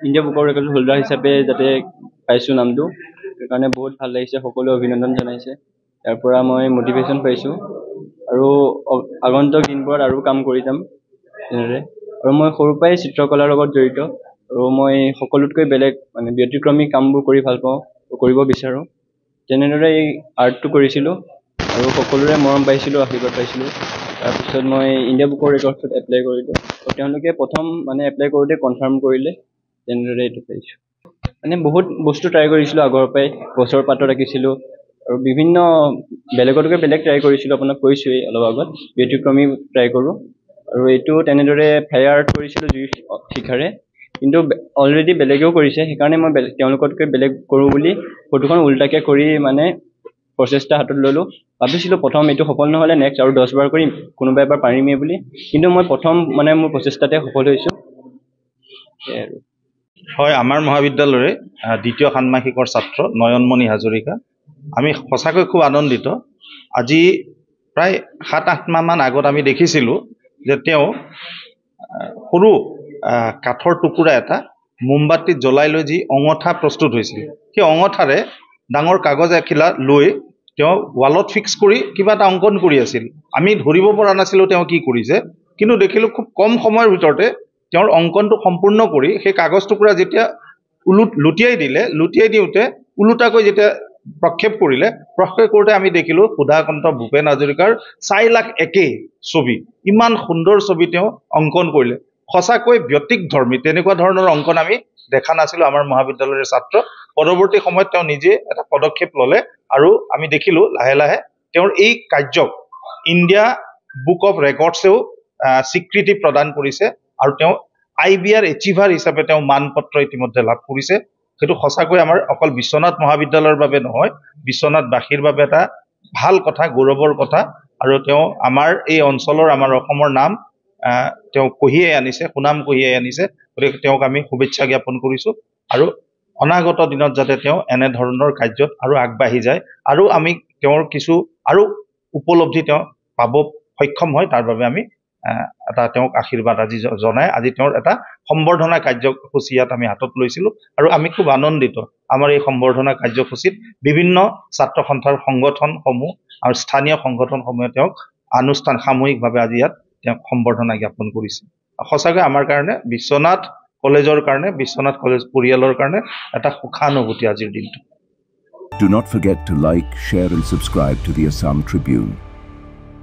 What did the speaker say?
India বুকৰ record holder হিচাপে যাতে পাইছোঁ নামটো, সেইকাৰণে বহুত ভাল লাগিছে। সকলোৱে অভিনন্দন জনাইছে, ইয়াৰ পৰা মই মটিভেশ্যন পাইছোঁ আৰু আগন্তুক দিনবোৰত আৰু কাম কৰি যাম তেনেদৰে। আৰু মই সৰুৰ পৰাই চিত্ৰকলাৰ লগত জড়িত, আৰু মই সকলোতকৈ বেলেগ মানে ব্যতিক্ৰমী কামবোৰ কৰি ভাল পাওঁ, কৰিব বিচাৰোঁ। তেনেদৰে এই আৰ্টটো কৰিছিলোঁ আৰু সকলোৰে মৰম পাইছিলোঁ, আশীৰ্বাদ পাইছিলোঁ। তাৰপিছত মই ইণ্ডিয়া বুকৰ ৰেকৰ্ডছত এপ্লাই কৰিলোঁ, আৰু তেওঁলোকে প্ৰথম মানে এপ্লাই কৰোঁতে কনফাৰ্ম কৰিলে, তেনেদৰে এইটো পাইছোঁ। মানে বহুত বস্তু ট্ৰাই কৰিছিলোঁ আগৰ পৰাই, গছৰ পাতত আঁকিছিলোঁ আৰু বিভিন্ন বেলেগতকৈ বেলেগ ট্ৰাই কৰিছিলোঁ, আপোনাক কৈছোঁৱেই অলপ আগত, ব্যতিক্ৰমী ট্ৰাই কৰোঁ। আৰু এইটো তেনেদৰে ফ্লাই আৰ্ট কৰিছিলোঁ জুই শিখাৰে, কিন্তু অলৰেডি বেলেগেও কৰিছে, সেইকাৰণে মই তেওঁলোকতকৈ বেলেগ কৰোঁ বুলি ফটোখন উল্টাকৈ কৰি মানে প্ৰচেষ্টা হাতত ল'লোঁ। ভাবিছিলোঁ প্ৰথম এইটো সফল নহ'লে নেক্সট আৰু 10 বাৰ কৰিম, কোনোবা এবাৰ পাৰিমেই বুলি, কিন্তু মই প্ৰথম মানে মোৰ প্ৰচেষ্টাতে সফল হৈছোঁ। সেয়াই আৰু। হয়, আমাৰ মহাবিদ্যালয়ৰে দ্বিতীয় ষান্মাসিকৰ ছাত্ৰ নয়নমণি হাজৰিকা। আমি সঁচাকৈ খুব আনন্দিত। আজি প্ৰায় 7-8 মাহমান আগত আমি দেখিছিলোঁ যে তেওঁ সৰু কাঠৰ টুকুৰা এটা মোমবাতিত জ্বলাই লৈ যি অঙঠা প্ৰস্তুত হৈছিল, সেই অঙঠাৰে ডাঙৰ কাগজ এখিলা লৈ তেওঁ ৱালত ফিক্স কৰি কিবা এটা অংকন কৰি আছিল। আমি ধৰিব পৰা নাছিলোঁ তেওঁ কি কৰিছে, কিন্তু দেখিলোঁ খুব কম সময়ৰ ভিতৰতে তেওঁৰ অংকনটো সম্পূৰ্ণ কৰি সেই কাগজ টুকুৰা যেতিয়া লুটিয়াই দিলে, লুটিয়াই দিওঁতে ওলোটাকৈ যেতিয়া প্ৰক্ষেপ কৰিলে, প্ৰক্ষেপ কৰোঁতে আমি দেখিলোঁ সুধাকন্ত ভূপেন হাজৰিকাৰ 4 লাখ একেই ছবি, ইমান সুন্দৰ ছবি তেওঁ অংকন কৰিলে। সঁচাকৈ ব্যতিক্ৰমী, তেনেকুৱা ধৰণৰ অংকন আমি দেখা নাছিলোঁ আমাৰ মহাবিদ্যালয়ৰ ছাত্ৰ। পৰৱৰ্তী সময়ত তেওঁ নিজে এটা পদক্ষেপ ল'লে আৰু আমি দেখিলোঁ লাহে লাহে তেওঁৰ এই কাৰ্যক ইণ্ডিয়া বুক অফ ৰেকৰ্ডছেও স্বীকৃতি প্ৰদান কৰিছে, আৰু তেওঁ IBR এচিভাৰ হিচাপে তেওঁ মানপত্ৰ ইতিমধ্যে লাভ কৰিছে। সেইটো সঁচাকৈ আমাৰ অকল বিশ্বনাথ মহাবিদ্যালয়ৰ বাবে নহয়, বিশ্বনাথবাসীৰ বাবে এটা ভাল কথা, গৌৰৱৰ কথা। আৰু তেওঁ আমাৰ এই অঞ্চলৰ, আমাৰ অসমৰ নাম তেওঁ কঢ়িয়াই আনিছে, সুনাম কঢ়িয়াই আনিছে। গতিকে তেওঁক আমি শুভেচ্ছা জ্ঞাপন কৰিছোঁ, আৰু অনাগত দিনত যাতে তেওঁ এনেধৰণৰ কাৰ্যত আৰু আগবাঢ়ি যায়, আৰু আমি তেওঁৰ কিছু আৰু উপলব্ধি তেওঁ পাব সক্ষম হয়, তাৰ বাবে আমি এটা তেওঁক আশীৰ্বাদ আজি জনাই আজি তেওঁৰ এটা সম্বৰ্ধনা কাৰ্যসূচী ইয়াত আমি হাতত লৈছিলোঁ, আৰু আমি খুব আনন্দিত। আমাৰ এই সম্বৰ্ধনা কাৰ্যসূচীত বিভিন্ন ছাত্ৰ সন্থাৰ সংগঠনসমূহ আৰু স্থানীয় সংগঠনসমূহে তেওঁক সামূহিকভাৱে আজি ইয়াত তেওঁক সম্বৰ্ধনা জ্ঞাপন কৰিছে। সঁচাকৈ আমাৰ কাৰণে, বিশ্বনাথ কলেজৰ কাৰণে, বিশ্বনাথ কলেজ পৰিয়ালৰ কাৰণে এটা সুখানুভূতি আজিৰ দিনটো। Do not forget to like, share and subscribe to the Assam Tribune.